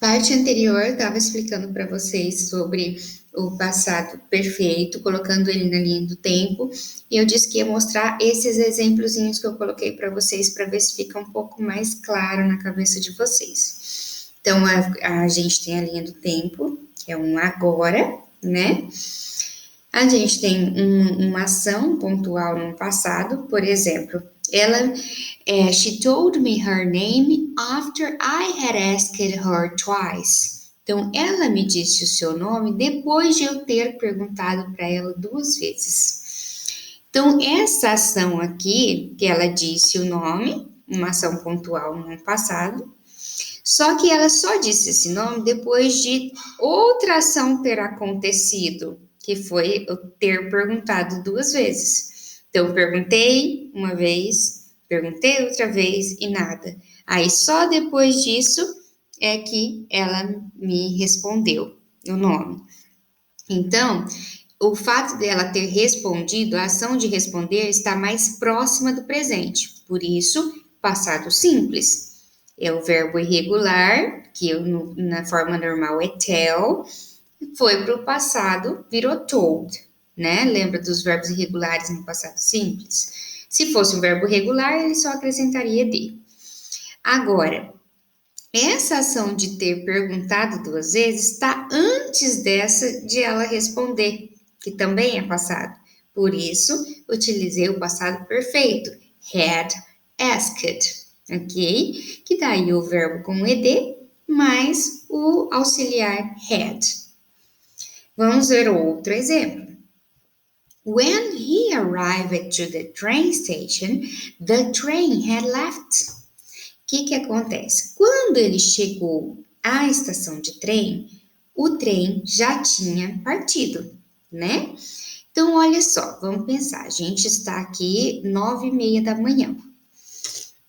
Parte anterior, eu estava explicando para vocês sobre o passado perfeito, colocando ele na linha do tempo, e eu disse que ia mostrar esses exemplozinhos que eu coloquei para vocês, para ver se fica um pouco mais claro na cabeça de vocês. Então, a gente tem a linha do tempo, que é um agora, né? A gente tem uma ação pontual no passado, por exemplo, she told me her name after I had asked her twice. Então, ela me disse o seu nome depois de eu ter perguntado para ela 2 vezes. Então, essa ação aqui, que ela disse o nome, uma ação pontual no passado, só que ela só disse esse nome depois de outra ação ter acontecido, que foi eu ter perguntado 2 vezes. Então, perguntei uma vez, perguntei outra vez e nada. Aí, só depois disso é que ela me respondeu o nome. Então, o fato dela ter respondido, a ação de responder está mais próxima do presente. Por isso, passado simples. É o verbo irregular, que na forma normal é tell, foi para o passado, virou told, né? Lembra dos verbos irregulares no passado simples? Se fosse um verbo regular, ele só acrescentaria de. Agora, essa ação de ter perguntado 2 vezes está antes dessa de ela responder, que também é passado. Por isso, utilizei o passado perfeito, had asked, ok? Que daí o verbo com ed mais o auxiliar had. Vamos ver outro exemplo. When he arrived to the train station, the train had left. O que acontece? Quando ele chegou à estação de trem, o trem já tinha partido, né? Então, olha só, vamos pensar. A gente está aqui 9h30 da manhã.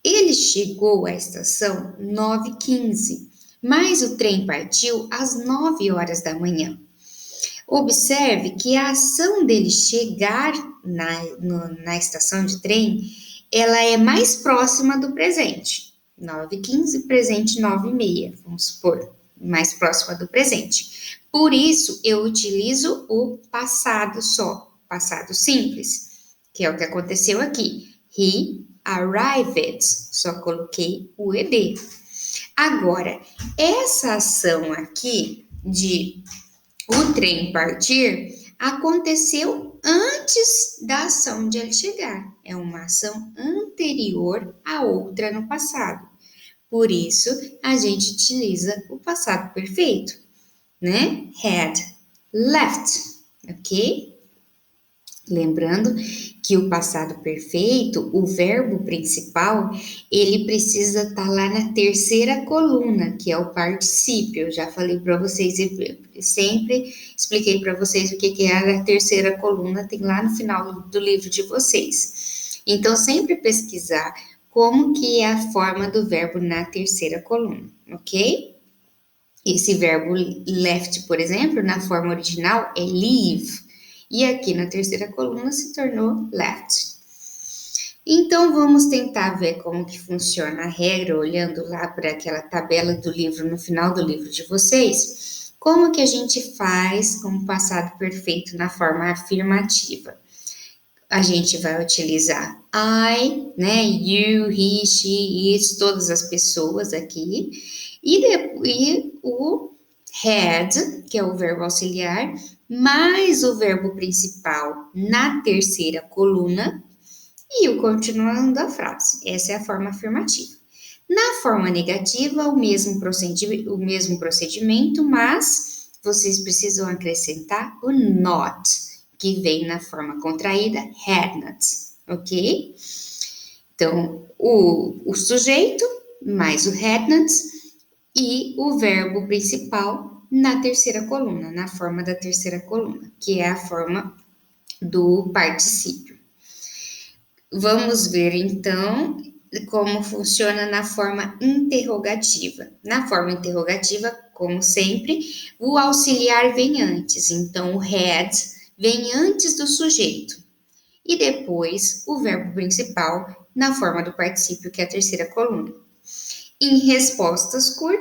Ele chegou à estação 9h15, mas o trem partiu às 9 horas da manhã. Observe que a ação dele chegar na estação de trem, ela é mais próxima do presente. 9h15, presente 9h30, vamos supor, mais próxima do presente. Por isso, eu utilizo o passado só, passado simples, que é o que aconteceu aqui. He arrived, só coloquei o ed. Agora, essa ação aqui de o trem partir aconteceu antes da ação de ele chegar. É uma ação anterior à outra no passado. Por isso, a gente utiliza o passado perfeito, né? Had left, ok? Lembrando que o passado perfeito, o verbo principal, ele precisa estar lá na terceira coluna, que é o particípio. Eu já falei para vocês, sempre expliquei para vocês o que é a terceira coluna, tem lá no final do livro de vocês. Então, sempre pesquisar como que é a forma do verbo na terceira coluna, ok? Esse verbo left, por exemplo, na forma original é leave. E aqui na terceira coluna se tornou left. Então, vamos tentar ver como que funciona a regra, olhando lá para aquela tabela do livro, no final do livro de vocês, como que a gente faz com o passado perfeito na forma afirmativa. A gente vai utilizar I, né, you, he, she, it, todas as pessoas aqui, e o had, que é o verbo auxiliar, mais o verbo principal na terceira coluna e o continuando da frase. Essa é a forma afirmativa. Na forma negativa, o mesmo procedimento, mas vocês precisam acrescentar o not, que vem na forma contraída, had not, ok? Então, o sujeito mais o had not e o verbo principal na terceira coluna, na forma da terceira coluna, que é a forma do particípio. Vamos ver então como funciona na forma interrogativa. Na forma interrogativa, como sempre, o auxiliar vem antes, então o had vem antes do sujeito. E depois o verbo principal na forma do particípio, que é a terceira coluna. Em respostas curtas,